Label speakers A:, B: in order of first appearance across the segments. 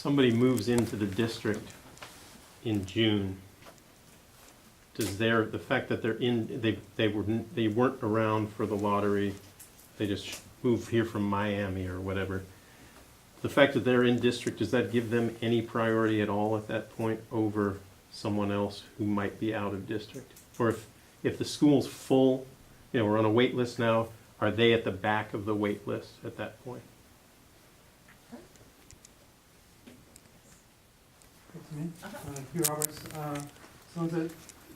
A: somebody moves into the district in June, does the fact that they're in, they weren't around for the lottery, they just moved here from Miami or whatever, the fact that they're in district, does that give them any priority at all at that point over someone else who might be out of district? Or if the school's full, we're on a wait list now, are they at the back of the wait list at that point?
B: It's me, Hugh Roberts. So is it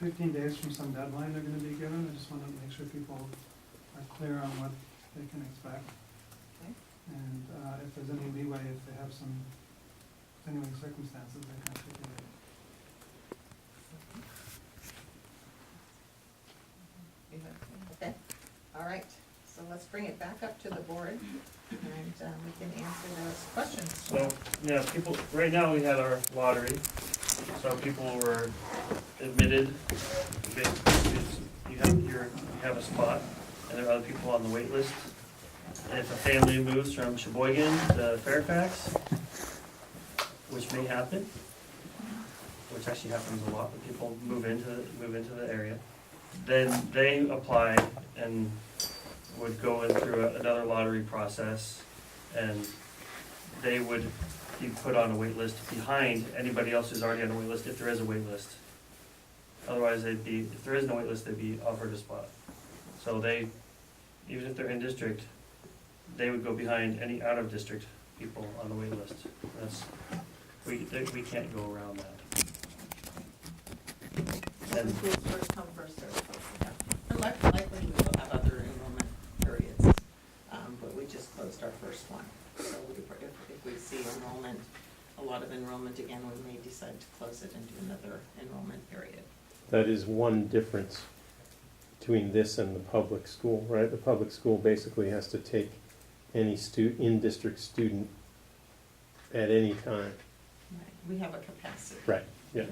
B: 15 days from some deadline they're going to be given? I just want to make sure people are clear on what they can expect.
C: Okay.
B: And if there's any leeway, if they have some extenuating circumstances, they can take it.
C: Okay, all right, so let's bring it back up to the board, and we can answer those questions.
D: So, yeah, people, right now we had our lottery, so people were admitted, basically, you have a spot, and there are other people on the wait list. And if a family moves from Sheboygan to Fairfax, which may happen, which actually happens a lot, when people move into the area, then they apply and would go in through another lottery process, and they would be put on a wait list behind anybody else who's already on a wait list, if there is a wait list. Otherwise, if there is no wait list, they'd be offered a spot. So they, even if they're in district, they would go behind any out-of-district people on the wait list. We can't go around that.
C: This includes first come, first served. And likely we will have other enrollment periods, but we just closed our first one. So if we see a lot of enrollment again, we may decide to close it and do another enrollment period.
A: That is one difference between this and the public school, right? The public school basically has to take any in-district student at any time.
C: Right. We have a capacity.
A: Right, yeah.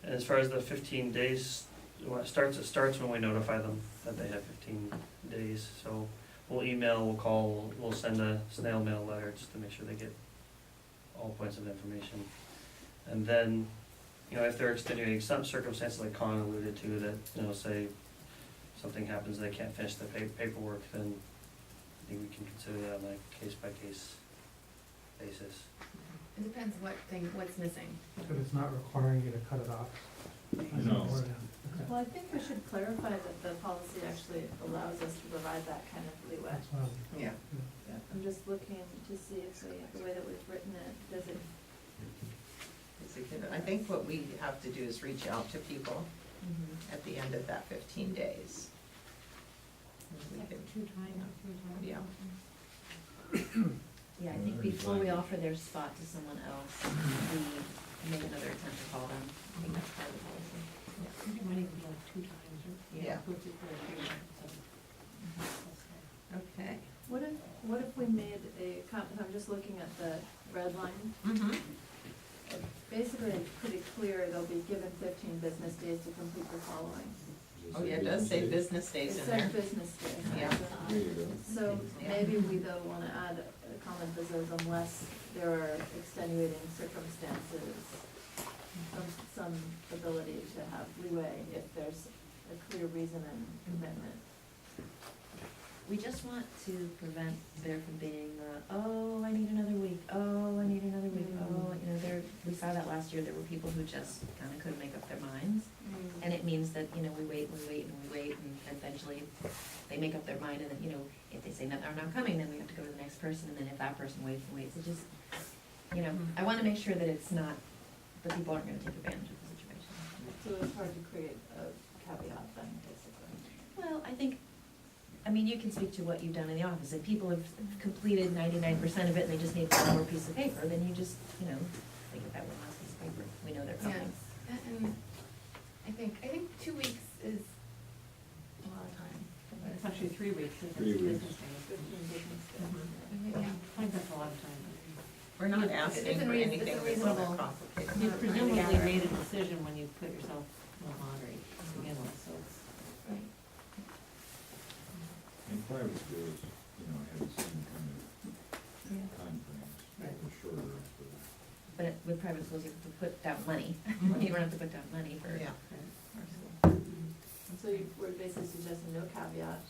D: And as far as the 15 days, it starts when we notify them that they have 15 days. So we'll email, we'll call, we'll send a snail mail letter just to make sure they get all points of information. And then, if they're extenuating some circumstances like Con alluded to, that, say something happens, they can't finish the paperwork, then I think we can consider that on a case-by-case basis.
E: It depends what's missing.
B: But it's not requiring you to cut it off.
F: No.
B: Okay.
G: Well, I think we should clarify that the policy actually allows us to provide that kind of leeway.
B: That's what I'm-
C: Yeah.
G: I'm just looking to see if the way that we've written it, does it?
C: I think what we have to do is reach out to people at the end of that 15 days. We can- Yeah.
E: Yeah, I think before we offer their spot to someone else, we make another attempt to call them. I think that's part of the policy.
C: Yeah. Okay.
G: What if we made I'm just looking at the red line.
C: Mm-hmm.
G: Basically, it's pretty clear they'll be given 15 business days to complete the following.
C: Oh, yeah, it does say business
G: It
C: days in
G: says
C: there.
G: business days.
C: Yeah.
F: There you go.
G: So
C: Yeah.
G: maybe we though want to add a comment that says unless there are extenuating circumstances, some ability to have leeway if there's a clear reason and commitment.
E: We just want to prevent there from being I need another week, I need another week, we saw that last year, there were people who just kind of couldn't make up their minds. And it means that, we wait and we wait and we wait, and eventually they make up their mind, and then, if they say, no, they're not coming, then we have to go to the next person, and then if that person waits and waits, it just, I wanna make sure that it's not, that people aren't gonna take advantage of the situation.
G: So it's hard to create a caveat then, basically.
E: Well, you can speak to what you've done in the office. If people have completed 99% of it and they just need one more piece of paper, then you just, they get that one last piece of paper. We know they're coming.
H: Yes, and I think 2 weeks is a lot of time.
I: It's actually 3 weeks.
F: 3 weeks.
I: Business days.
G: 15 business days.
H: Yeah.
I: I think that's a lot of time.
C: We're not asking
H: It's a
C: for
H: reason-
C: anything
H: it's a
C: that's
H: reasonable-
C: complicated.
I: You
H: Not
I: presumably
H: together.
I: made a decision when you put yourself in the lottery to begin with, so it's.
H: Right.
F: In private schools, have the same kind of time frames,
I: Right.
F: shorter after that.
E: but with private schools, you have to put down money. You don't have to put down money for.
C: Yeah.
G: So you were basically suggesting no caveat,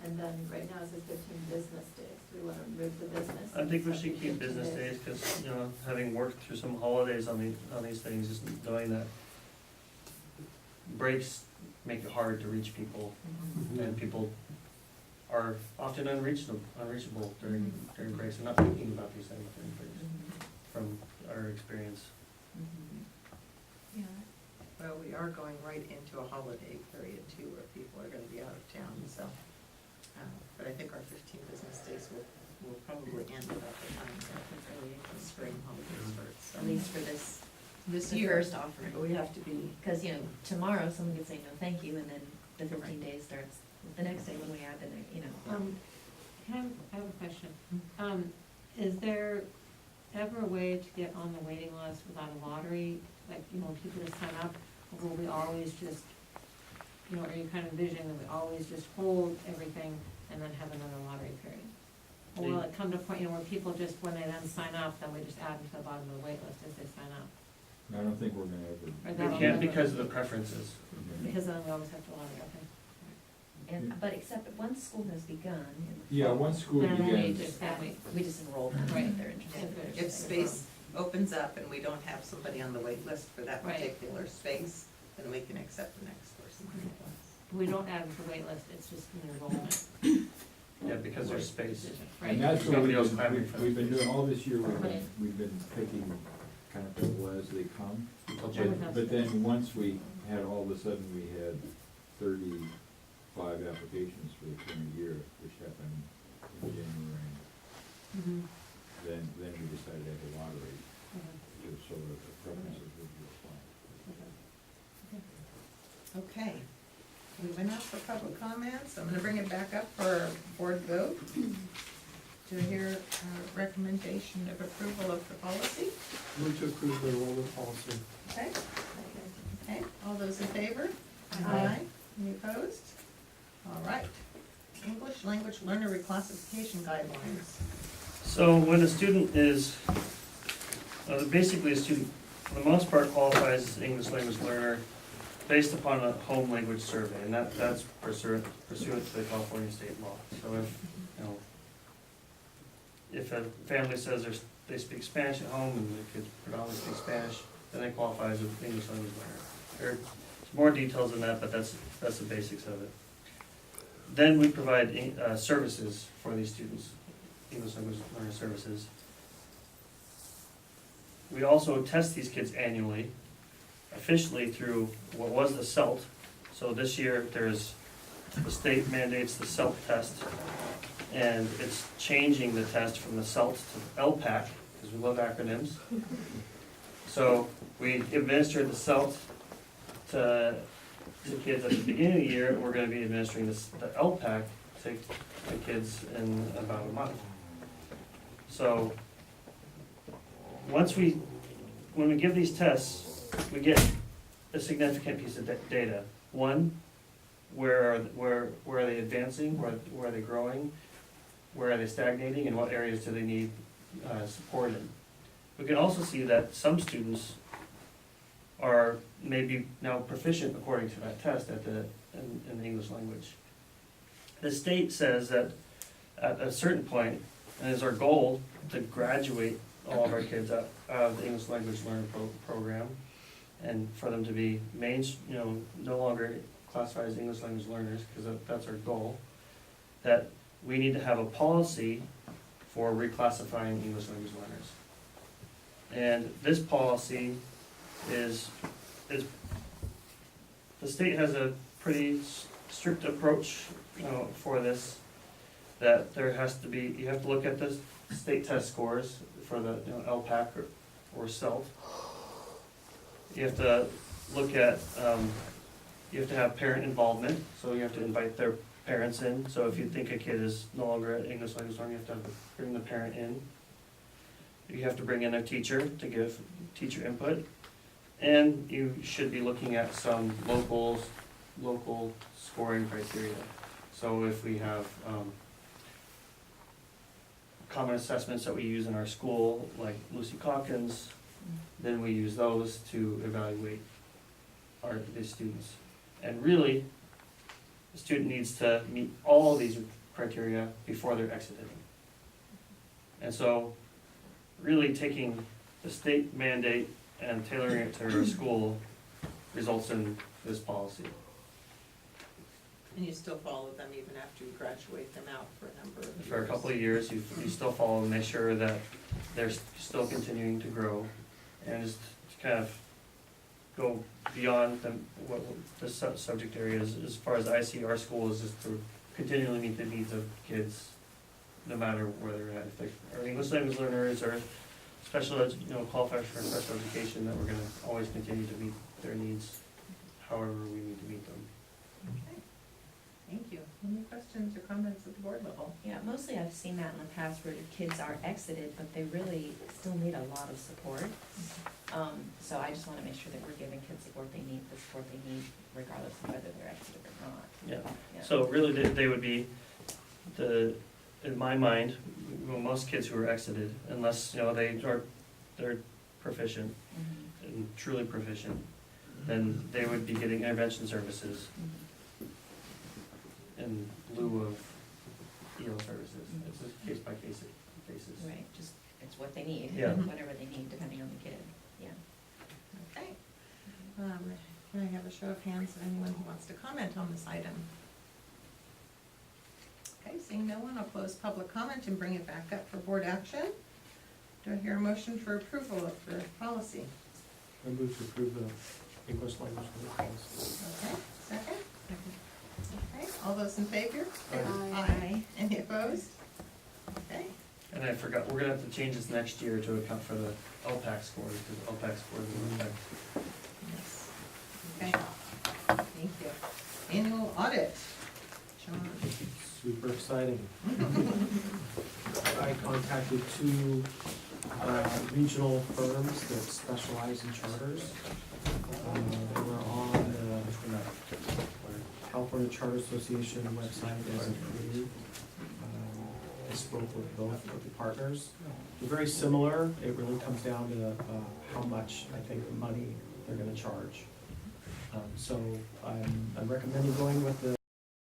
G: and then right now it says 15 business days, we wanna remove the business.
D: I think we
G: and
D: should keep
G: 15
D: business days, cause, you know, having worked through some holidays on these things, just knowing that breaks make it hard to reach people, and people are often unreachable during breaks, and not thinking about these things during breaks, from our experience.
H: Yeah.
C: Well, we are going right into a holiday period too, where people are gonna be out of town, so. But I think our 15 business days will probably end about the time that the spring holiday starts.
E: At least for this,
C: This
E: the
C: year,
E: first offering.
C: but we have to be,
E: Cause, you know, tomorrow someone could say no, thank you, and then the 15
C: Right.
E: days starts the next day when we add the next, you know.
I: I have a question. Is there ever a way to get on the waiting list without a lottery? Like, you know, people just sign up, or will we always just, you know, are you kind of envisioning that we always just hold everything and then have another lottery period? Or will it come to a point, you know, where people just, when they then sign up, then we just add them to the bottom of the wait list as they sign up?
F: I don't think we're gonna
I: Or
F: ever.
I: that-
D: We can't because of the preferences.
I: Because then we always have to lottery, okay.
E: And, but except that once school has begun in the
F: Yeah,
E: fall,
F: once school
I: Then we
F: begins,
I: just-
E: we just enroll them
I: Right.
E: if they're interested.
C: if space opens up and we don't have somebody on the wait list for that
I: Right.
C: particular space, then we can accept the next person on the list.
I: We don't add them to the wait list, it's just an enrollment.
D: Yeah, because there's space.
I: Right.
F: and that's what
D: Nobody
F: we've
D: else
F: been,
D: clamoring for
F: we've been doing all this year,
E: Right.
F: we've been picking kind of people as they come.
D: Until
I: Sure.
D: January.
F: But then, once we had, all of a sudden, we had 35 applications for the current year, which happened in January,
I: Mhm.
F: then we decided to have a lottery,
I: Okay.
F: just so that the preferences would be applied.
C: Okay, we went out for public comments, I'm gonna bring it back up for a board vote. Do I hear a recommendation of approval of the policy?
B: Move to approve the enrollment policy.
C: Okay, okay, all those in favor?
I: Aye.
C: Any opposed? All right. English language learner reclassification guidelines.
D: So when a student is, basically a student, for the most part qualifies as an English language learner based upon a home language survey, and that's pursuant to the California state law. So if, you know, if a family says they speak Spanish at home and the kids predominantly speak Spanish, then they qualify as an English language learner. There's more details than that, but that's the basics of it. Then we provide services for these students, English language learner services. We also test these kids annually, officially through what was the CELT. So this year, the state mandates the CELT test, and it's changing the test from the CELT to LPAC, because we love acronyms. So we administered the CELT to kids at the beginning of the year. We're gonna be administering the LPAC to the kids in about a month. So, when we give these tests, we get a significant piece of data. One, where are they advancing, where are they growing, where are they stagnating, and what areas do they need support in. We can also see that some students are maybe now proficient according to that test in the English language. The state says that at a certain point, and it's our goal to graduate all of our kids out of the English language learner program, and for them to be no longer classified as English language learners, because that's our goal, that we need to have a policy for reclassifying English language learners. And this policy is the state has a pretty strict approach for this, that there has to be, you have to look at the state test scores for the LPAC or CELT. You have to look at, you have to have parent involvement, so you have to invite their parents in. So if you think a kid is no longer an English language learner, you have to bring the parent in. You have to bring in a teacher to give teacher input. And you should be looking at some local scoring criteria. So if we have common assessments that we use in our school, like Lucy Calkins, then we use those to evaluate the students. And really, the student needs to meet all these criteria before they're exiting. And so, really taking the state mandate and tailoring it to our school results in this policy.
C: And you still follow them even after you graduate them out for a number of years?
D: For a couple of years, you still follow and make sure that they're still continuing to grow, and just kind of go beyond what the subject area is. As far as I see our school is just to continually meet the needs of kids, no matter where they're at. If they are English language learners or qualified for special education, that we're gonna always continue to meet their needs, however we need to meet them.
C: Okay, thank you. Any questions or comments at the board level?
E: Yeah, mostly I've seen that in the past where the kids are exited, but they really still need a lot of support. So I just wanna make sure that we're giving kids the support they need regardless of whether they're exited or not.
D: Yeah,
E: Yeah.
D: so really they would be in my mind, most kids who are exited, unless, they're proficient
E: Mhm.
D: and truly proficient, then they would be getting intervention services
E: Mhm.
D: in lieu of EL services. It's a case by case basis.
E: Right, just, it's what they need,
D: Yeah.
E: whatever they need, depending on the kid, yeah.
C: Okay. Can I have a show of hands of anyone who wants to comment on this item? Okay, seeing no one, I'll close public comment and bring it back up for board action. Do I hear a motion for approval of the policy?
J: I move to approve the English language learning policy.
C: Okay, second? Okay, all those in favor?
G: Aye.
C: Any opposed? Okay,
D: And I forgot, we're gonna have to change this next year to account for the LPAC scores, because LPAC scores will affect.
C: yes. Okay, thank you. Annual audit. John?
J: Super exciting. I contacted two regional firms that specialize in charters. They were on the California Charter Association website as approved. I spoke with both of the partners. They're very similar. It really comes down to how much, I think, money they're gonna charge. So I'm recommending going with the